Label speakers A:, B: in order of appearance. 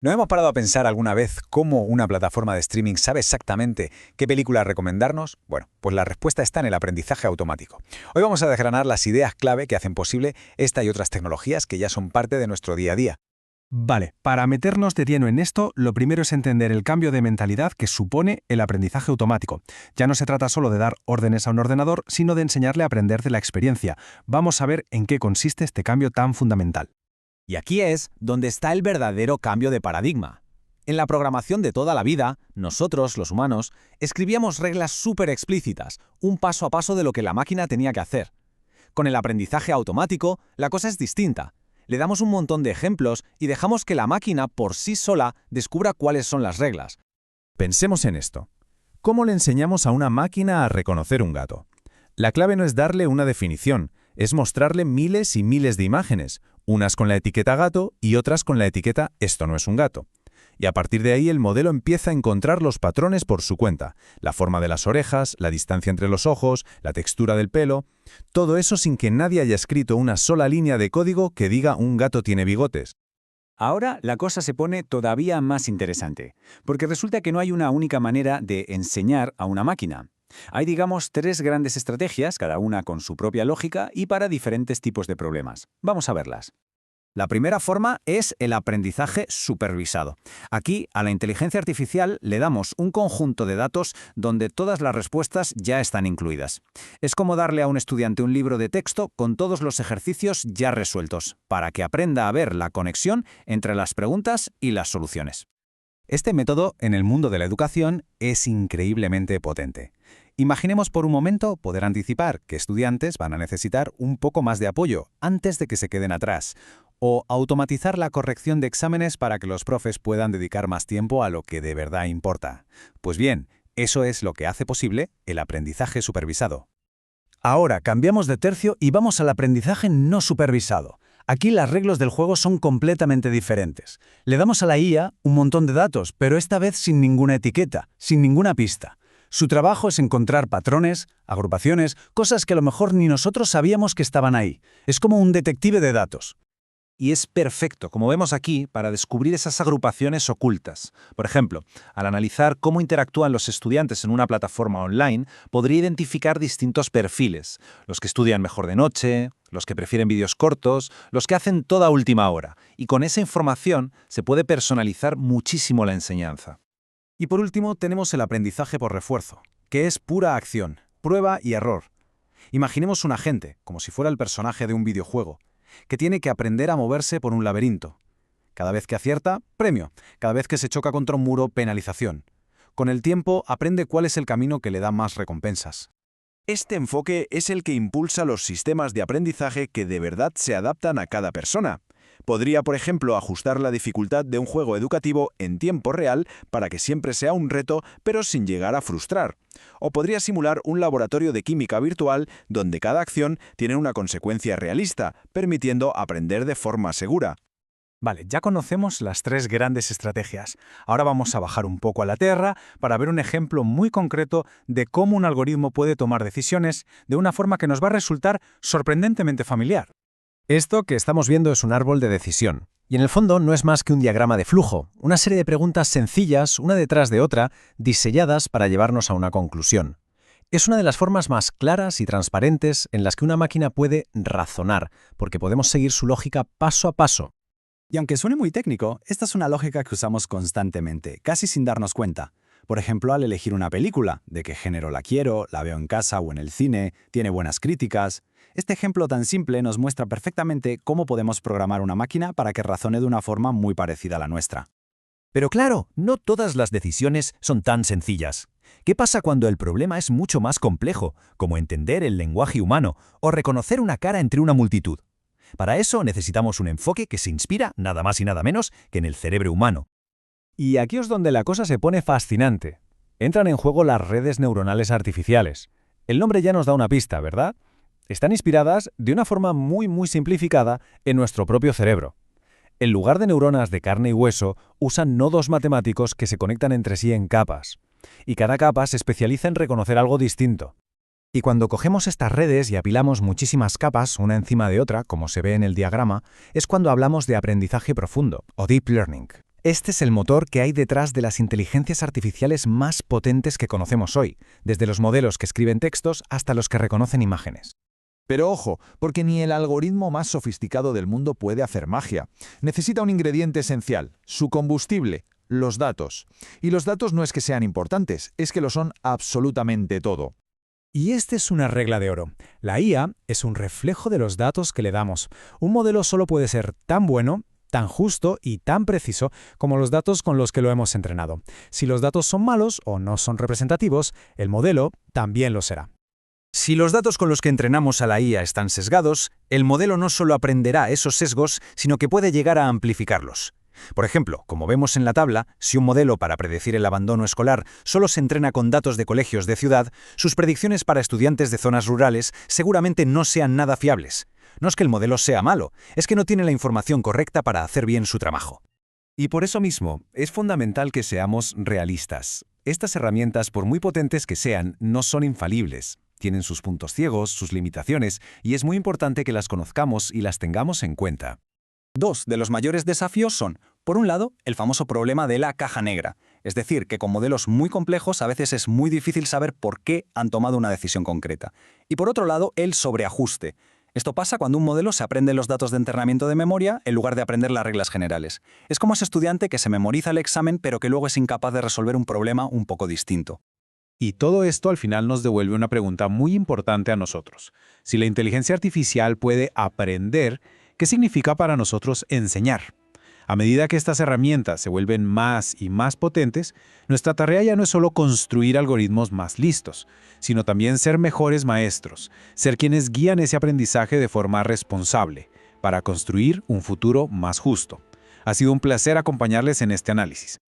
A: ¿No hemos parado a pensar alguna vez cómo una plataforma de streaming sabe exactamente qué película recomendarnos? Bueno, pues la respuesta está en el aprendizaje automático. Hoy vamos a desgranar las ideas clave que hacen posible esta y otras tecnologías que ya son parte de nuestro día a día.
B: Vale, para meternos de lleno en esto, lo primero es entender el cambio de mentalidad que supone el aprendizaje automático. Ya no se trata solo de dar órdenes a un ordenador, sino de enseñarle a aprender de la experiencia. Vamos a ver en qué consiste este cambio tan fundamental.
C: Y aquí es donde está el verdadero cambio de paradigma. En la programación de toda la vida, nosotros, los humanos, escribíamos reglas súper explícitas, un paso a paso de lo que la máquina tenía que hacer. Con el aprendizaje automático, la cosa es distinta. Le damos un montón de ejemplos y dejamos que la máquina por sí sola descubra cuáles son las reglas.
D: Pensemos en esto. ¿Cómo le enseñamos a una máquina a reconocer un gato? La clave no es darle una definición, es mostrarle miles y miles de imágenes, unas con la etiqueta gato y otras con la etiqueta esto no es un gato. Y a partir de ahí el modelo empieza a encontrar los patrones por su cuenta, la forma de las orejas, la distancia entre los ojos, la textura del pelo, todo eso sin que nadie haya escrito una sola línea de código que diga un gato tiene bigotes.
A: Ahora la cosa se pone todavía más interesante, porque resulta que no hay una única manera de enseñar a una máquina. Hay, digamos, tres grandes estrategias, cada una con su propia lógica y para diferentes tipos de problemas. Vamos a verlas.
C: La primera forma es el aprendizaje supervisado. Aquí, a la inteligencia artificial le damos un conjunto de datos donde todas las respuestas ya están incluidas. Es como darle a un estudiante un libro de texto con todos los ejercicios ya resueltos, para que aprenda a ver la conexión entre las preguntas y las soluciones.
A: Este método, en el mundo de la educación, es increíblemente potente. Imaginemos por un momento poder anticipar que estudiantes van a necesitar un poco más de apoyo antes de que se queden atrás, o automatizar la corrección de exámenes para que los profes puedan dedicar más tiempo a lo que de verdad importa. Pues bien, eso es lo que hace posible el aprendizaje supervisado.
E: Ahora cambiamos de tercio y vamos al aprendizaje no supervisado. Aquí las reglas del juego son completamente diferentes. Le damos a la IA un montón de datos, pero esta vez sin ninguna etiqueta, sin ninguna pista. Su trabajo es encontrar patrones, agrupaciones, cosas que a lo mejor ni nosotros sabíamos que estaban ahí. Es como un detective de datos.
D: Y es perfecto, como vemos aquí, para descubrir esas agrupaciones ocultas. Por ejemplo, al analizar cómo interactúan los estudiantes en una plataforma online, podría identificar distintos perfiles. Los que estudian mejor de noche, los que prefieren vídeos cortos, los que hacen toda a última hora. Y con esa información se puede personalizar muchísimo la enseñanza.
C: Y por último, tenemos el aprendizaje por refuerzo, que es pura acción, prueba y error. Imaginemos un agente, como si fuera el personaje de un videojuego, que tiene que aprender a moverse por un laberinto. Cada vez que acierta, premio. Cada vez que se choca contra un muro, penalización. Con el tiempo, aprende cuál es el camino que le da más recompensas.
F: Este enfoque es el que impulsa los sistemas de aprendizaje que de verdad se adaptan a cada persona. Podría, por ejemplo, ajustar la dificultad de un juego educativo en tiempo real para que siempre sea un reto, pero sin llegar a frustrar. O podría simular un laboratorio de química virtual donde cada acción tiene una consecuencia realista, permitiendo aprender de forma segura.
B: Vale, ya conocemos las tres grandes estrategias. Ahora vamos a bajar un poco a la tierra para ver un ejemplo muy concreto de cómo un algoritmo puede tomar decisiones de una forma que nos va a resultar sorprendentemente familiar.
E: Esto que estamos viendo es un árbol de decisión. Y en el fondo no es más que un diagrama de flujo, una serie de preguntas sencillas, una detrás de otra, diseñadas para llevarnos a una conclusión. Es una de las formas más claras y transparentes en las que una máquina puede razonar, porque podemos seguir su lógica paso a paso.
G: Y aunque suene muy técnico, esta es una lógica que usamos constantemente, casi sin darnos cuenta. Por ejemplo, al elegir una película, de qué género la quiero, la veo en casa o en el cine, tiene buenas críticas. Este ejemplo tan simple nos muestra perfectamente cómo podemos programar una máquina para que razone de una forma muy parecida a la nuestra.
C: Pero claro, no todas las decisiones son tan sencillas. ¿Qué pasa cuando el problema es mucho más complejo, como entender el lenguaje humano o reconocer una cara entre una multitud? Para eso necesitamos un enfoque que se inspira nada más y nada menos que en el cerebro humano.
A: Y aquí es donde la cosa se pone fascinante. Entran en juego las redes neuronales artificiales. El nombre ya nos da una pista, ¿verdad? Están inspiradas, de una forma muy simplificada, en nuestro propio cerebro. En lugar de neuronas de carne y hueso, usan nodos matemáticos que se conectan entre sí en capas. Y cada capa se especializa en reconocer algo distinto. Y cuando cogemos estas redes y apilamos muchísimas capas, una encima de otra, como se ve en el diagrama, es cuando hablamos de aprendizaje profundo, o deep learning.
B: Este es el motor que hay detrás de las inteligencias artificiales más potentes que conocemos hoy, desde los modelos que escriben textos hasta los que reconocen imágenes.
H: Pero ojo, porque ni el algoritmo más sofisticado del mundo puede hacer magia. Necesita un ingrediente esencial, su combustible, los datos. Y los datos no es que sean importantes, es que lo son absolutamente todo.
B: Y esta es una regla de oro. La IA es un reflejo de los datos que le damos. Un modelo solo puede ser tan bueno, tan justo y tan preciso como los datos con los que lo hemos entrenado. Si los datos son malos o no son representativos, el modelo también lo será.
E: Si los datos con los que entrenamos a la IA están sesgados, el modelo no solo aprenderá esos sesgos, sino que puede llegar a amplificarlos. Por ejemplo, como vemos en la tabla, si un modelo para predecir el abandono escolar solo se entrena con datos de colegios de ciudad, sus predicciones para estudiantes de zonas rurales seguramente no sean nada fiables. No es que el modelo sea malo, es que no tiene la información correcta para hacer bien su trabajo.
A: Y por eso mismo, es fundamental que seamos realistas. Estas herramientas, por muy potentes que sean, no son infalibles. Tienen sus puntos ciegos, sus limitaciones, y es muy importante que las conozcamos y las tengamos en cuenta.
G: Dos de los mayores desafíos son, por un lado, el famoso problema de la caja negra, es decir, que con modelos muy complejos a veces es muy difícil saber por qué han tomado una decisión concreta. Y por otro lado, el sobreajuste. Esto pasa cuando un modelo se aprende los datos de entrenamiento de memoria en lugar de aprender las reglas generales. Es como ese estudiante que se memoriza el examen pero que luego es incapaz de resolver un problema un poco distinto.
D: Y todo esto al final nos devuelve una pregunta muy importante a nosotros. Si la inteligencia artificial puede aprender, ¿qué significa para nosotros enseñar? A medida que estas herramientas se vuelven más y más potentes, nuestra tarea ya no es solo construir algoritmos más listos, sino también ser mejores maestros, ser quienes guían ese aprendizaje de forma responsable, para construir un futuro más justo. Ha sido un placer acompañarles en este análisis.